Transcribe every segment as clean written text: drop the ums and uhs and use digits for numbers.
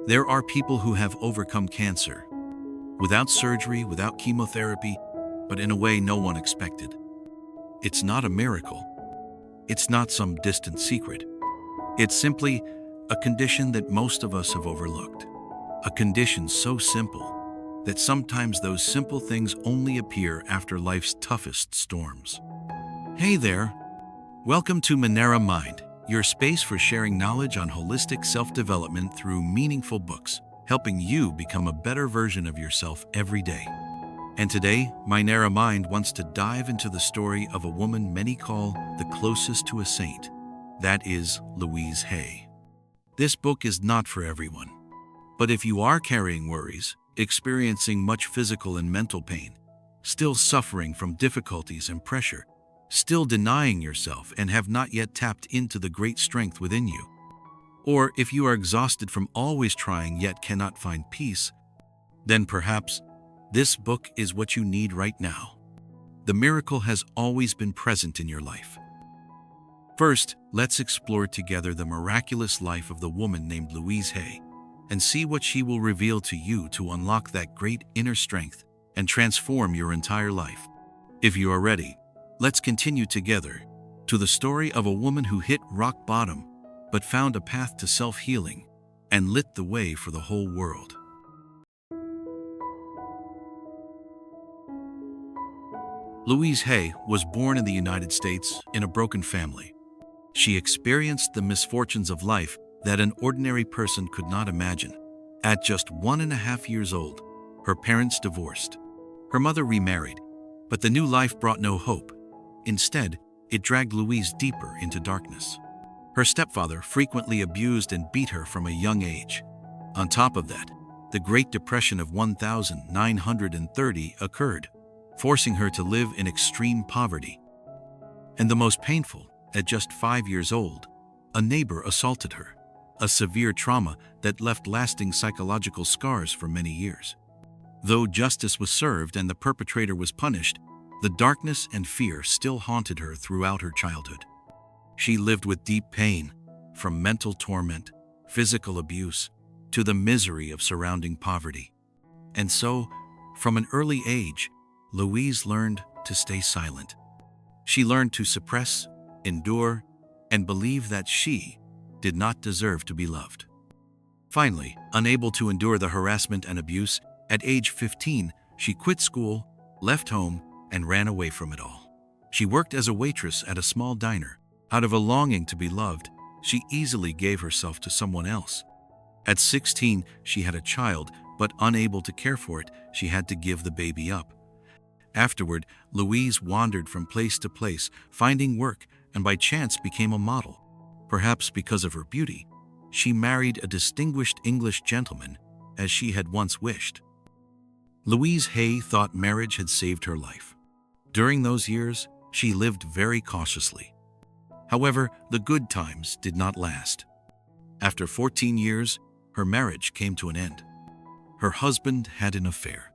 There are people who have overcome cancer without surgery, without chemotherapy, but in a way no one expected. It's not a miracle. It's not some distant secret. It's simply a condition that most of us have overlooked. A condition so simple that sometimes those simple things only appear after life's toughest storms. Hey there! Welcome to Manera Mind, your space for sharing knowledge on holistic self-development through meaningful books, helping you become a better version of yourself every day. And today, Manera Mind wants to dive into the story of a woman many call the closest to a saint. That is Louise Hay. This book is not for everyone. But if you are carrying worries, experiencing much physical and mental pain, still suffering from difficulties and pressure, still denying yourself and have not yet tapped into the great strength within you, or if you are exhausted from always trying yet cannot find peace, then perhaps this book is what you need right now. The miracle has always been present in your life. First, let's explore together the miraculous life of the woman named Louise Hay and see what she will reveal to you to unlock that great inner strength and transform your entire life. If you are ready, let's continue together to the story of a woman who hit rock bottom but found a path to self-healing and lit the way for the whole world. Louise Hay was born in the United States in a broken family. She experienced the misfortunes of life that an ordinary person could not imagine. At just 1.5 years old, her parents divorced. Her mother remarried, but the new life brought no hope. Instead, it dragged Louise deeper into darkness. Her stepfather frequently abused and beat her from a young age. On top of that, the Great Depression of 1930 occurred, forcing her to live in extreme poverty. And the most painful, at just 5 years old, a neighbor assaulted her, a severe trauma that left lasting psychological scars for many years. Though justice was served and the perpetrator was punished, the darkness and fear still haunted her throughout her childhood. She lived with deep pain, from mental torment, physical abuse, to the misery of surrounding poverty. And so, from an early age, Louise learned to stay silent. She learned to suppress, endure, and believe that she did not deserve to be loved. Finally, unable to endure the harassment and abuse, at age 15, she quit school, left home, and ran away from it all. She worked as a waitress at a small diner. Out of a longing to be loved, she easily gave herself to someone else. At 16, she had a child, but unable to care for it, she had to give the baby up. Afterward, Louise wandered from place to place, finding work, and by chance became a model. Perhaps because of her beauty, she married a distinguished English gentleman, as she had once wished. Louise Hay thought marriage had saved her life. During those years, she lived very cautiously. However, the good times did not last. After 14 years, her marriage came to an end. Her husband had an affair.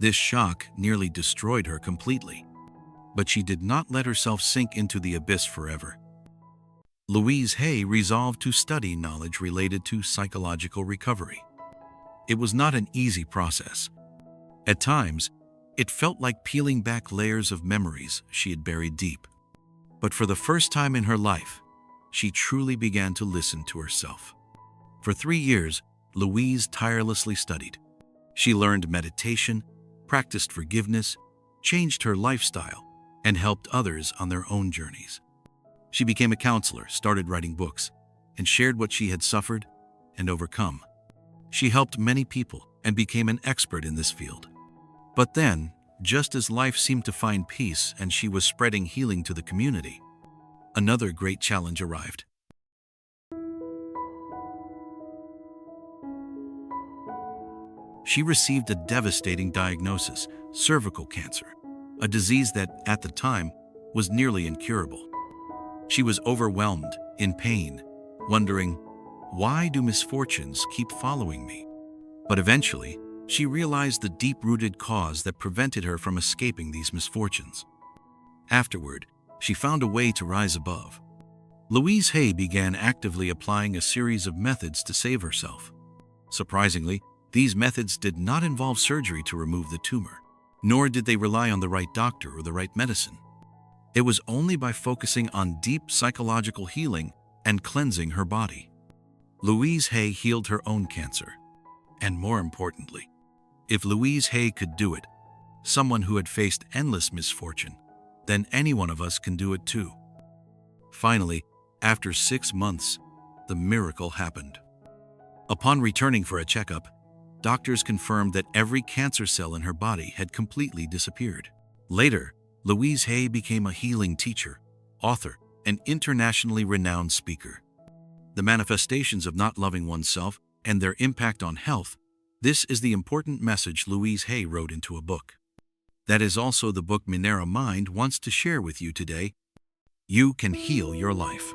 This shock nearly destroyed her completely. But she did not let herself sink into the abyss forever. Louise Hay resolved to study knowledge related to psychological recovery. It was not an easy process. At times, it felt like peeling back layers of memories she had buried deep. But for the first time in her life, she truly began to listen to herself. For 3 years, Louise tirelessly studied. She learned meditation, practiced forgiveness, changed her lifestyle, and helped others on their own journeys. She became a counselor, started writing books, and shared what she had suffered and overcome. She helped many people and became an expert in this field. But then, just as life seemed to find peace and she was spreading healing to the community, another great challenge arrived. She received a devastating diagnosis, cervical cancer, a disease that, at the time, was nearly incurable. She was overwhelmed, in pain, wondering, why do misfortunes keep following me? But eventually, she realized the deep-rooted cause that prevented her from escaping these misfortunes. Afterward, she found a way to rise above. Louise Hay began actively applying a series of methods to save herself. Surprisingly, these methods did not involve surgery to remove the tumor, nor did they rely on the right doctor or the right medicine. It was only by focusing on deep psychological healing and cleansing her body. Louise Hay healed her own cancer. And more importantly, if Louise Hay could do it, someone who had faced endless misfortune, then any one of us can do it too. Finally, after 6 months, the miracle happened. Upon returning for a checkup, doctors confirmed that every cancer cell in her body had completely disappeared. Later, Louise Hay became a healing teacher, author, and internationally renowned speaker. The manifestations of not loving oneself and their impact on health, this is the important message Louise Hay wrote into a book. That is also the book Minera Mind wants to share with you today. You can heal your life.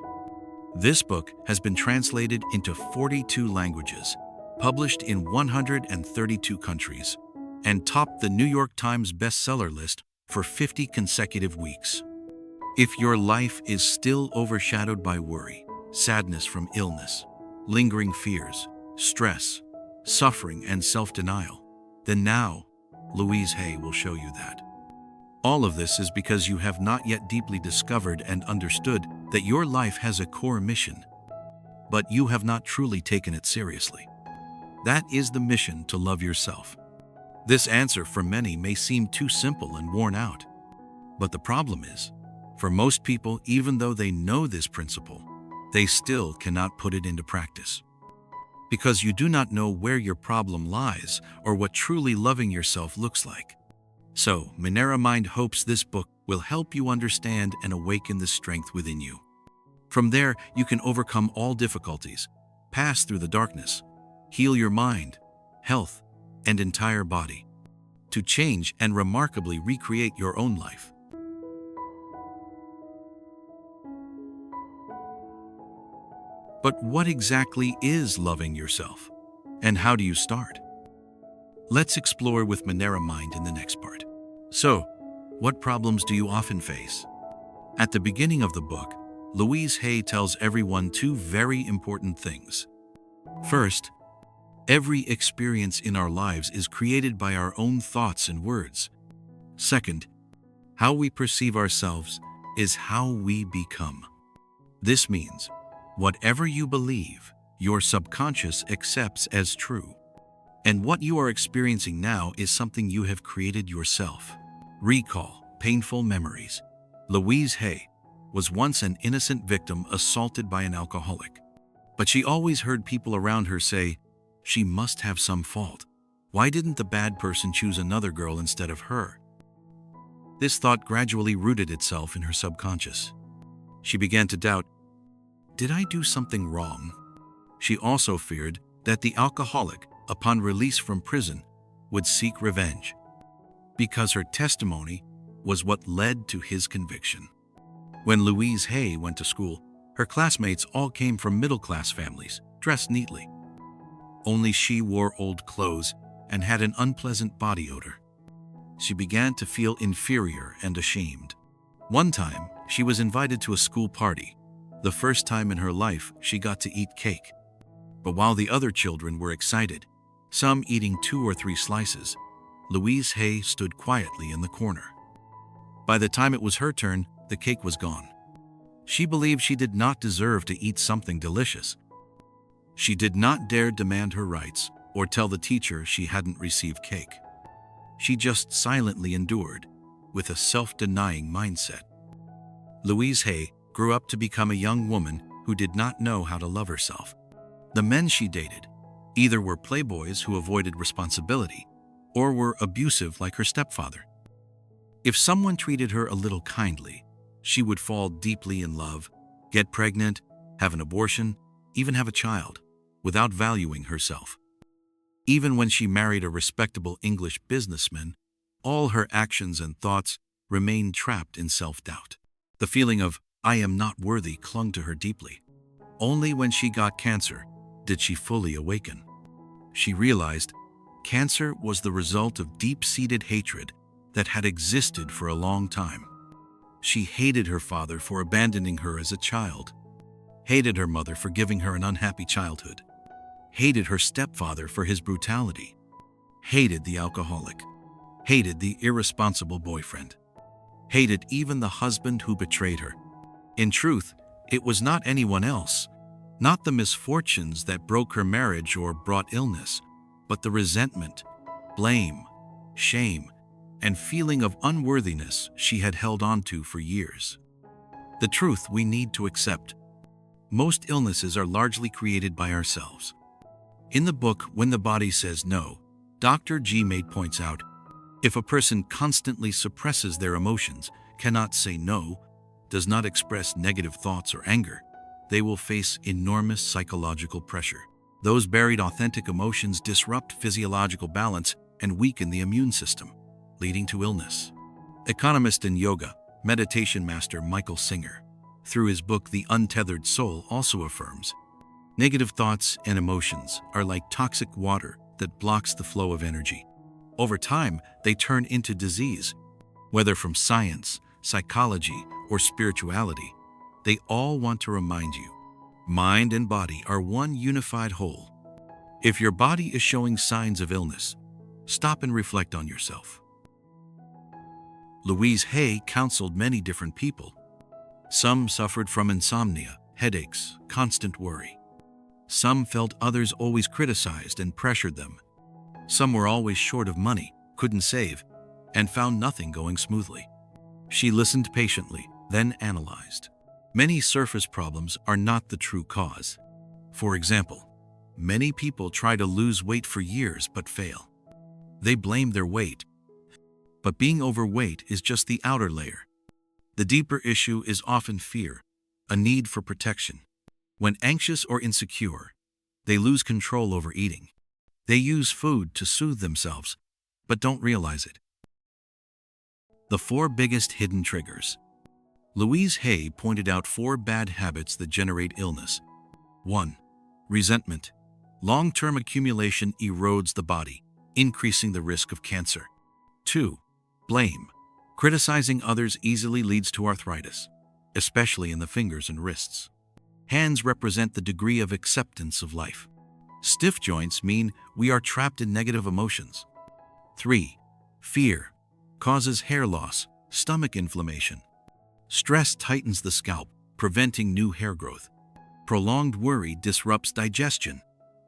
This book has been translated into 42 languages, published in 132 countries, and topped the New York Times bestseller list for 50 consecutive weeks. If your life is still overshadowed by worry, sadness from illness, lingering fears, stress, suffering, and self-denial, then now Louise Hay will show you that. All of this is because you have not yet deeply discovered and understood that your life has a core mission, but you have not truly taken it seriously. That is the mission to love yourself. This answer for many may seem too simple and worn out, but the problem is, for most people, even though they know this principle, they still cannot put it into practice. Because you do not know where your problem lies or what truly loving yourself looks like. So, Minera Mind hopes this book will help you understand and awaken the strength within you. From there, you can overcome all difficulties, pass through the darkness, heal your mind, health, and entire body, to change and remarkably recreate your own life. But what exactly is loving yourself? And how do you start? Let's explore with Minera Mind in the next part. So, what problems do you often face? At the beginning of the book, Louise Hay tells everyone 2 very important things. First, every experience in our lives is created by our own thoughts and words. Second, how we perceive ourselves is how we become. This means, whatever you believe, your subconscious accepts as true. And what you are experiencing now is something you have created yourself. Recall painful memories. Louise Hay was once an innocent victim assaulted by an alcoholic. But she always heard people around her say, she must have some fault. Why didn't the bad person choose another girl instead of her? This thought gradually rooted itself in her subconscious. She began to doubt, did I do something wrong? She also feared that the alcoholic, upon release from prison, would seek revenge, because her testimony was what led to his conviction. When Louise Hay went to school, her classmates all came from middle-class families, dressed neatly. Only she wore old clothes and had an unpleasant body odor. She began to feel inferior and ashamed. One time, she was invited to a school party. The first time in her life, she got to eat cake. But while the other children were excited, some eating 2 or 3 slices, Louise Hay stood quietly in the corner. By the time it was her turn, the cake was gone. She believed she did not deserve to eat something delicious. She did not dare demand her rights or tell the teacher she hadn't received cake. She just silently endured, with a self-denying mindset. Louise Hay grew up to become a young woman who did not know how to love herself. The men she dated either were playboys who avoided responsibility or were abusive like her stepfather. If someone treated her a little kindly, she would fall deeply in love, get pregnant, have an abortion, even have a child, without valuing herself. Even when she married a respectable English businessman, all her actions and thoughts remained trapped in self-doubt. The feeling of, I am not worthy, clung to her deeply. Only when she got cancer did she fully awaken. She realized cancer was the result of deep-seated hatred that had existed for a long time. She hated her father for abandoning her as a child, hated her mother for giving her an unhappy childhood, hated her stepfather for his brutality, hated the alcoholic, hated the irresponsible boyfriend, hated even the husband who betrayed her. In truth, it was not anyone else, not the misfortunes that broke her marriage or brought illness, but the resentment, blame, shame, and feeling of unworthiness she had held on to for years. The truth we need to accept: most illnesses are largely created by ourselves. In the book When the Body Says No, Dr. G. Made points out, if a person constantly suppresses their emotions, cannot say no, does not express negative thoughts or anger, they will face enormous psychological pressure. Those buried authentic emotions disrupt physiological balance and weaken the immune system, leading to illness. Economist and yoga, meditation master Michael Singer, through his book The Untethered Soul, also affirms, negative thoughts and emotions are like toxic water that blocks the flow of energy. Over time, they turn into disease. Whether from science, psychology, or spirituality, they all want to remind you, mind and body are one unified whole. If your body is showing signs of illness, stop and reflect on yourself. Louise Hay counseled many different people. Some suffered from insomnia, headaches, constant worry. Some felt others always criticized and pressured them. Some were always short of money, couldn't save, and found nothing going smoothly. She listened patiently, then analyzed. Many surface problems are not the true cause. For example, many people try to lose weight for years but fail. They blame their weight. But being overweight is just the outer layer. The deeper issue is often fear, a need for protection. When anxious or insecure, they lose control over eating. They use food to soothe themselves, but don't realize it. The 4 biggest hidden triggers. Louise Hay pointed out 4 bad habits that generate illness. 1. Resentment. Long-term accumulation erodes the body, increasing the risk of cancer. 2. Blame. Criticizing others easily leads to arthritis, especially in the fingers and wrists. Hands represent the degree of acceptance of life. Stiff joints mean we are trapped in negative emotions. 3. Fear. Causes hair loss, stomach inflammation. Stress tightens the scalp, preventing new hair growth. Prolonged worry disrupts digestion,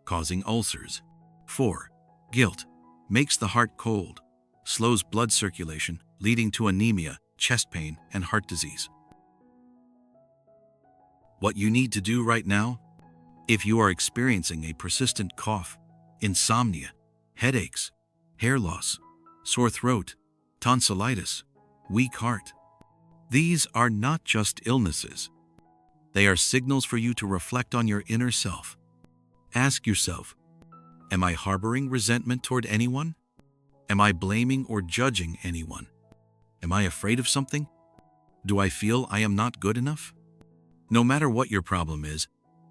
causing ulcers. 4. Guilt. Makes the heart cold, slows blood circulation, leading to anemia, chest pain, and heart disease. What you need to do right now? If you are experiencing a persistent cough, insomnia, headaches, hair loss, sore throat, tonsillitis, weak heart, these are not just illnesses. They are signals for you to reflect on your inner self. Ask yourself, am I harboring resentment toward anyone? Am I blaming or judging anyone? Am I afraid of something? Do I feel I am not good enough? No matter what your problem is,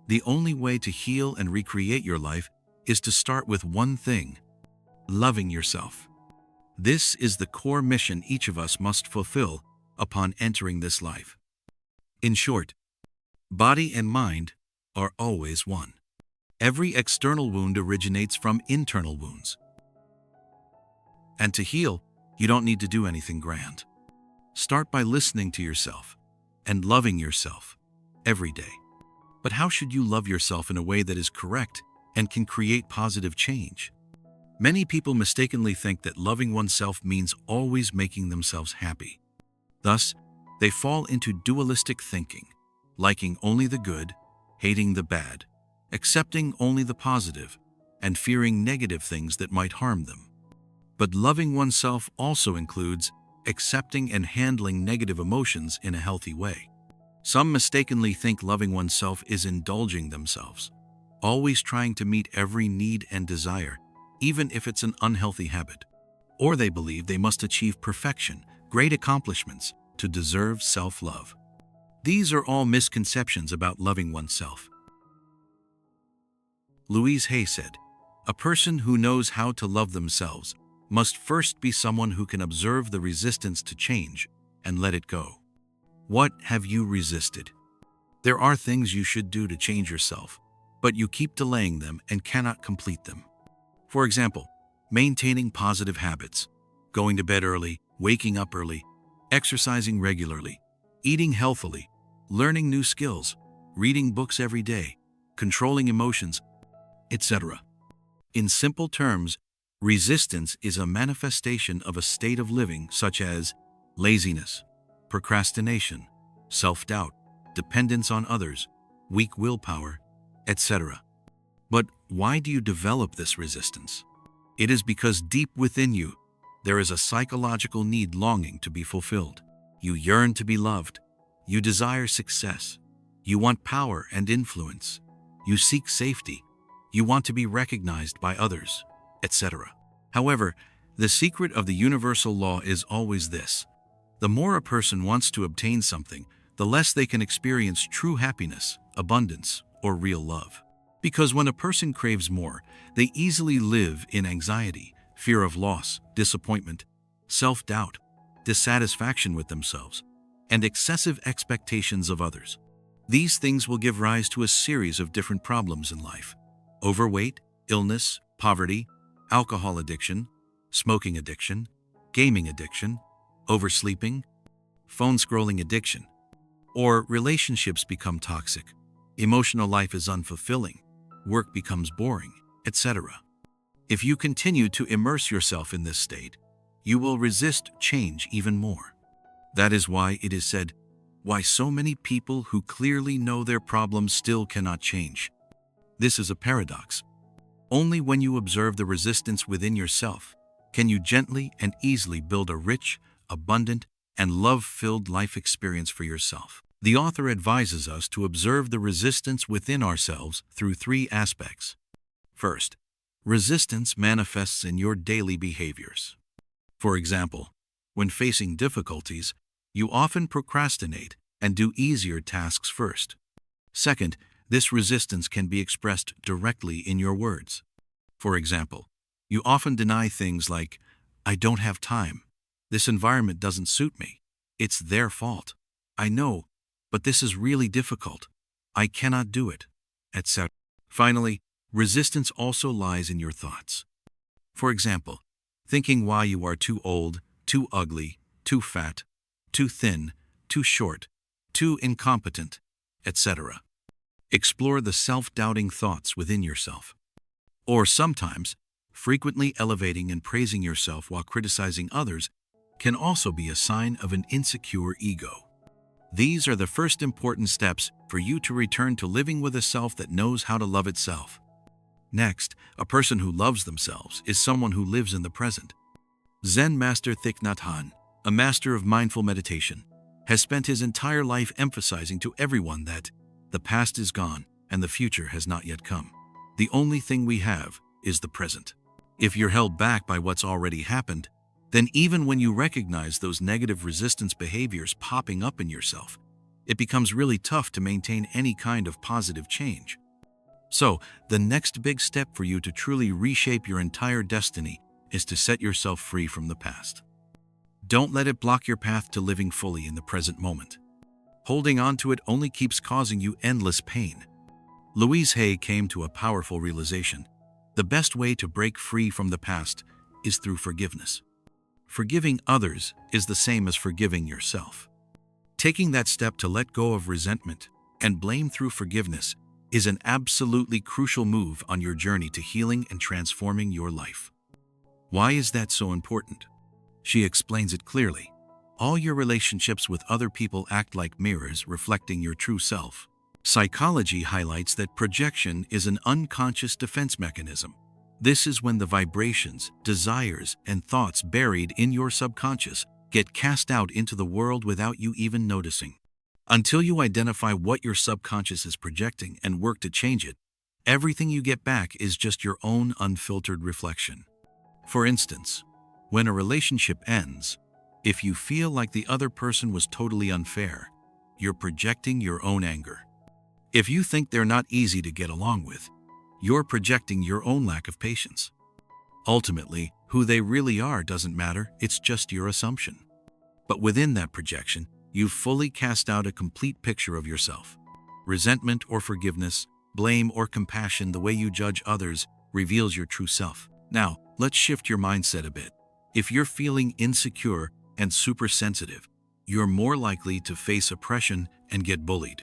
the only way to heal and recreate your life is to start with one thing: loving yourself. This is the core mission each of us must fulfill upon entering this life. In short, body and mind are always one. Every external wound originates from internal wounds. And to heal, you don't need to do anything grand. Start by listening to yourself and loving yourself every day. But how should you love yourself in a way that is correct and can create positive change? Many people mistakenly think that loving oneself means always making themselves happy. Thus, they fall into dualistic thinking, liking only the good, hating the bad, accepting only the positive, and fearing negative things that might harm them. But loving oneself also includes accepting and handling negative emotions in a healthy way. Some mistakenly think loving oneself is indulging themselves, always trying to meet every need and desire, even if it's an unhealthy habit. Or they believe they must achieve perfection, great accomplishments, to deserve self-love. These are all misconceptions about loving oneself. Louise Hay said, "A person who knows how to love themselves must first be someone who can observe the resistance to change and let it go." What have you resisted? There are things you should do to change yourself, but you keep delaying them and cannot complete them. For example, maintaining positive habits, going to bed early, waking up early, exercising regularly, eating healthily, learning new skills, reading books every day, controlling emotions, etc. In simple terms, resistance is a manifestation of a state of living such as laziness, procrastination, self-doubt, dependence on others, weak willpower, etc. But why do you develop this resistance? It is because deep within you, there is a psychological need longing to be fulfilled. You yearn to be loved. You desire success. You want power and influence. You seek safety. You want to be recognized by others, etc. However, the secret of the universal law is always this: the more a person wants to obtain something, the less they can experience true happiness, abundance, or real love. Because when a person craves more, they easily live in anxiety, fear of loss, disappointment, self-doubt, dissatisfaction with themselves, and excessive expectations of others. These things will give rise to a series of different problems in life: overweight, illness, poverty, alcohol addiction, smoking addiction, gaming addiction, oversleeping, phone scrolling addiction, or relationships become toxic, emotional life is unfulfilling, work becomes boring, etc. If you continue to immerse yourself in this state, you will resist change even more. That is why it is said, why so many people who clearly know their problems still cannot change. This is a paradox. Only when you observe the resistance within yourself can you gently and easily build a rich, abundant, and love-filled life experience for yourself. The author advises us to observe the resistance within ourselves through three aspects. First, resistance manifests in your daily behaviors. For example, when facing difficulties, you often procrastinate and do easier tasks first. Second, this resistance can be expressed directly in your words. For example, you often deny things like, "I don't have time. This environment doesn't suit me. It's their fault. I know, but this is really difficult. I cannot do it," etc. Finally, resistance also lies in your thoughts. For example, thinking why you are too old, too ugly, too fat, too thin, too short, too incompetent, etc. Explore the self-doubting thoughts within yourself. Or sometimes, frequently elevating and praising yourself while criticizing others can also be a sign of an insecure ego. These are the first important steps for you to return to living with a self that knows how to love itself. Next, a person who loves themselves is someone who lives in the present. Zen master Thich Nhat Hanh, a master of mindful meditation, has spent his entire life emphasizing to everyone that the past is gone and the future has not yet come. The only thing we have is the present. If you're held back by what's already happened, then even when you recognize those negative resistance behaviors popping up in yourself, it becomes really tough to maintain any kind of positive change. So, the next big step for you to truly reshape your entire destiny is to set yourself free from the past. Don't let it block your path to living fully in the present moment. Holding on to it only keeps causing you endless pain. Louise Hay came to a powerful realization. The best way to break free from the past is through forgiveness. Forgiving others is the same as forgiving yourself. Taking that step to let go of resentment and blame through forgiveness is an absolutely crucial move on your journey to healing and transforming your life. Why is that so important? She explains it clearly. All your relationships with other people act like mirrors reflecting your true self. Psychology highlights that projection is an unconscious defense mechanism. This is when the vibrations, desires, and thoughts buried in your subconscious get cast out into the world without you even noticing. Until you identify what your subconscious is projecting and work to change it, everything you get back is just your own unfiltered reflection. For instance, when a relationship ends, if you feel like the other person was totally unfair, you're projecting your own anger. If you think they're not easy to get along with, you're projecting your own lack of patience. Ultimately, who they really are doesn't matter, it's just your assumption. But within that projection, you've fully cast out a complete picture of yourself. Resentment or forgiveness blame, or compassion. The way you judge others reveals your true self. Now, let's shift your mindset a bit. If you're feeling insecure and super sensitive, you're more likely to face oppression and get bullied.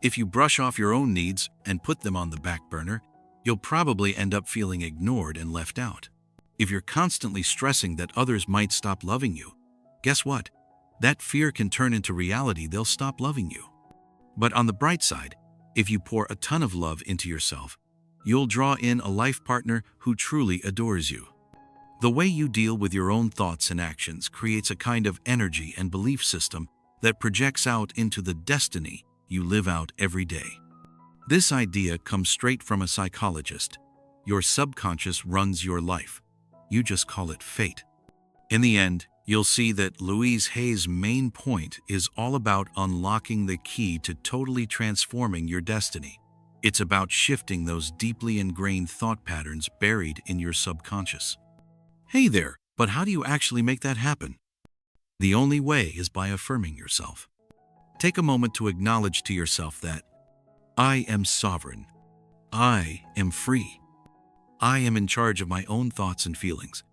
If you brush off your own needs and put them on the back burner, you'll probably end up feeling ignored and left out. If you're constantly stressing that others might stop loving you, guess what? That fear can turn into reality. They'll stop loving you. But on the bright side, if you pour a ton of love into yourself, you'll draw in a life partner who truly adores you. The way you deal with your own thoughts and actions creates a kind of energy and belief system that projects out into the destiny you live out every day. This idea comes straight from a psychologist. Your subconscious runs your life. You just call it fate. In the end, you'll see that Louise Hay's main point is all about unlocking the key to totally transforming your destiny. It's about shifting those deeply ingrained thought patterns buried in your subconscious. Hey there, but how do you actually make that happen? The only way is by affirming yourself. Take a moment to acknowledge to yourself that I am sovereign. I am free. I am in charge of my own thoughts and feelings.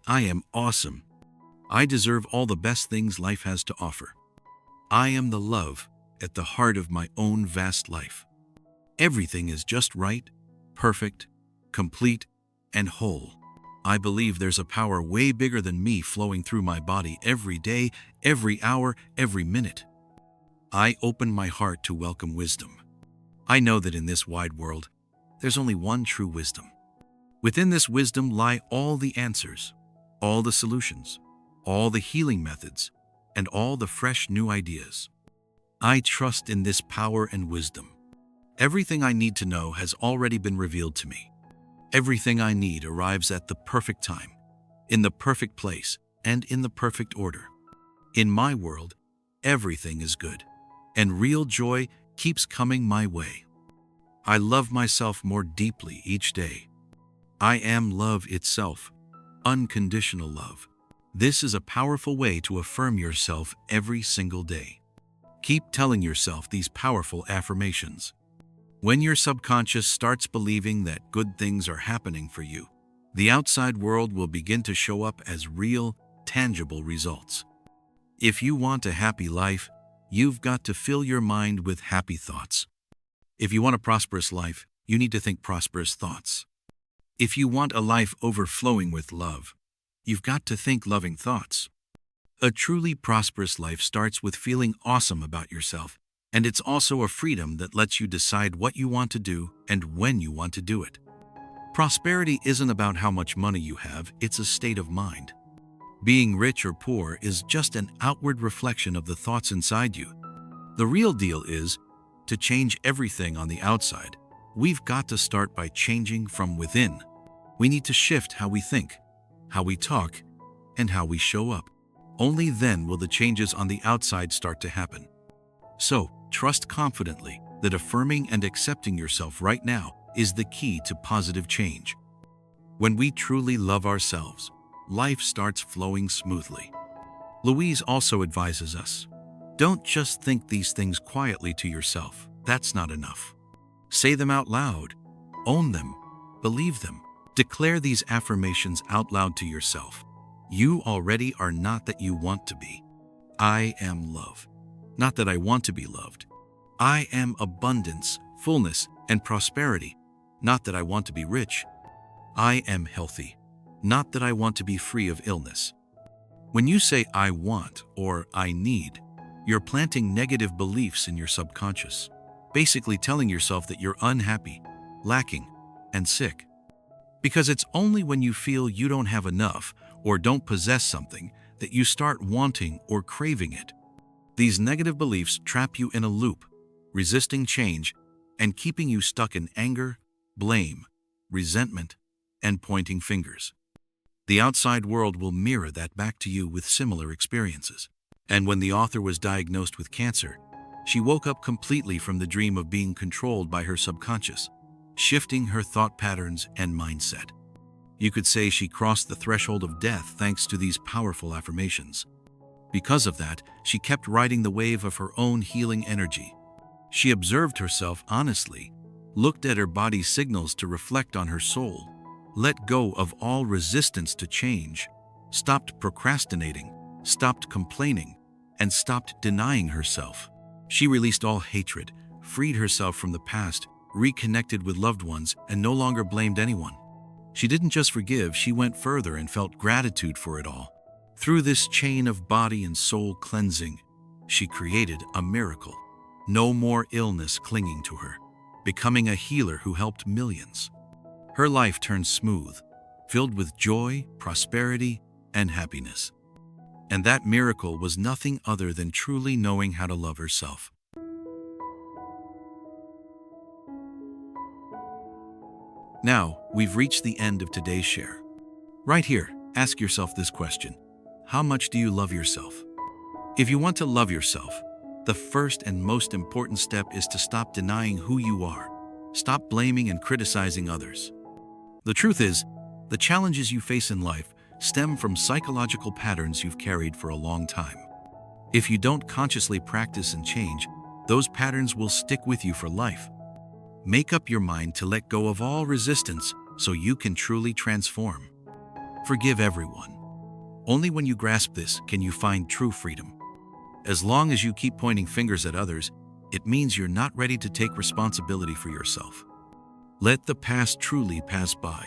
I am awesome. I deserve all the best things life has to offer. I am the love at the heart of my own vast life. Everything is just right, perfect, complete, and whole. I believe there's a power way bigger than me flowing through my body every day, every hour, every minute. I open my heart to welcome wisdom. I know that in this wide world, there's only one true wisdom. Within this wisdom lie all the answers, all the solutions, all the healing methods, and all the fresh new ideas. I trust in this power and wisdom. Everything I need to know has already been revealed to me. Everything I need arrives at the perfect time, in the perfect place, and in the perfect order. In my world, everything is good, and real joy keeps coming my way. I love myself more deeply each day. I am love itself, unconditional love. This is a powerful way to affirm yourself every single day. Keep telling yourself these powerful affirmations. When your subconscious starts believing that good things are happening for you, the outside world will begin to show up as real, tangible results. If you want a happy life, you've got to fill your mind with happy thoughts. If you want a prosperous life, you need to think prosperous thoughts. If you want a life overflowing with love, you've got to think loving thoughts. A truly prosperous life starts with feeling awesome about yourself, and it's also a freedom that lets you decide what you want to do and when you want to do it. Prosperity isn't about how much money you have, it's a state of mind. Being rich or poor is just an outward reflection of the thoughts inside you. The real deal is to change everything on the outside. We've got to start by changing from within. We need to shift how we think, how we talk, and how we show up. Only then will the changes on the outside start to happen. So, trust confidently that affirming and accepting yourself right now is the key to positive change. When we truly love ourselves, life starts flowing smoothly. Louise also advises us, don't just think these things quietly to yourself. That's not enough. Say them out loud. Own them. Believe them. Declare these affirmations out loud to yourself. You already are not that you want to be. I am love. Not that I want to be loved. I am abundance, fullness, and prosperity. Not that I want to be rich. I am healthy. Not that I want to be free of illness. When you say I want or I need, you're planting negative beliefs in your subconscious, basically telling yourself that you're unhappy, lacking, and sick. Because it's only when you feel you don't have enough or don't possess something that you start wanting or craving it. These negative beliefs trap you in a loop, resisting change and keeping you stuck in anger, blame, resentment, and pointing fingers. The outside world will mirror that back to you with similar experiences. And when the author was diagnosed with cancer, she woke up completely from the dream of being controlled by her subconscious, shifting her thought patterns and mindset. You could say she crossed the threshold of death thanks to these powerful affirmations. Because of that, she kept riding the wave of her own healing energy. She observed herself honestly looked at her body's signals to reflect on her soul, let go of all resistance to change, stopped procrastinating, stopped complaining, and stopped denying herself. She released all hatred, freed herself from the past, reconnected with loved ones, and no longer blamed anyone. She didn't just forgive, she went further and felt gratitude for it all. Through this chain of body and soul cleansing, she created a miracle. No more illness clinging to her, becoming a healer who helped millions. Her life turned smooth, filled with joy, prosperity, and happiness. And that miracle was nothing other than truly knowing how to love herself. Now, we've reached the end of today's share. Right here, ask yourself this question: how much do you love yourself? If you want to love yourself, the first and most important step is to stop denying who you are. Stop blaming and criticizing others. The truth is, the challenges you face in life stem from psychological patterns you've carried for a long time. If you don't consciously practice and change, those patterns will stick with you for life. Make up your mind to let go of all resistance so you can truly transform. Forgive everyone. Only when you grasp this can you find true freedom. As long as you keep pointing fingers at others, it means you're not ready to take responsibility for yourself. Let the past truly pass by.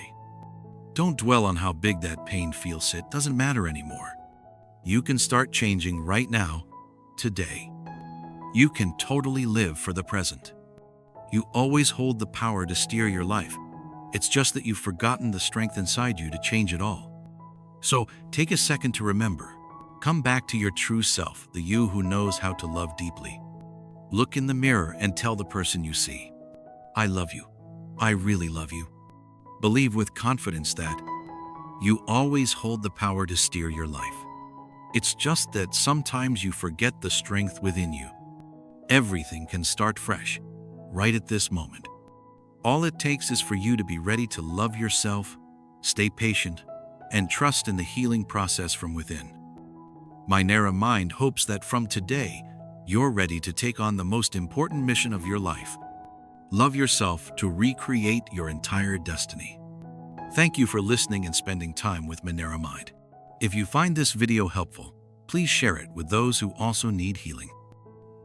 Don't dwell on how big that pain feels. It doesn't matter anymore. You can start changing right now, today. You can totally live for the present. You always hold the power to steer your life. It's just that you've forgotten the strength inside you to change it all. So take a second to remember. Come back to your true self, the you who knows how to love deeply. Look in the mirror and tell the person you see, I love you. I really love you. Believe with confidence that you always hold the power to steer your life. It's just that sometimes you forget the strength within you. Everything can start fresh, right at this moment. All it takes is for you to be ready to love yourself, stay patient, and trust in the healing process from within. Minera Mind hopes that from today, you're ready to take on the most important mission of your life. Love yourself to recreate your entire destiny. Thank you for listening and spending time with Minera Mind. If you find this video helpful, please share it with those who also need healing.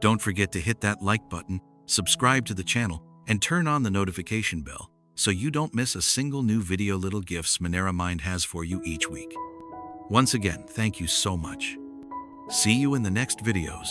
Don't forget to hit that like button, subscribe to the channel, and turn on the notification bell so you don't miss a single new video. Little gifts Minera Mind has for you each week. Once again, thank you so much. See you in the next videos.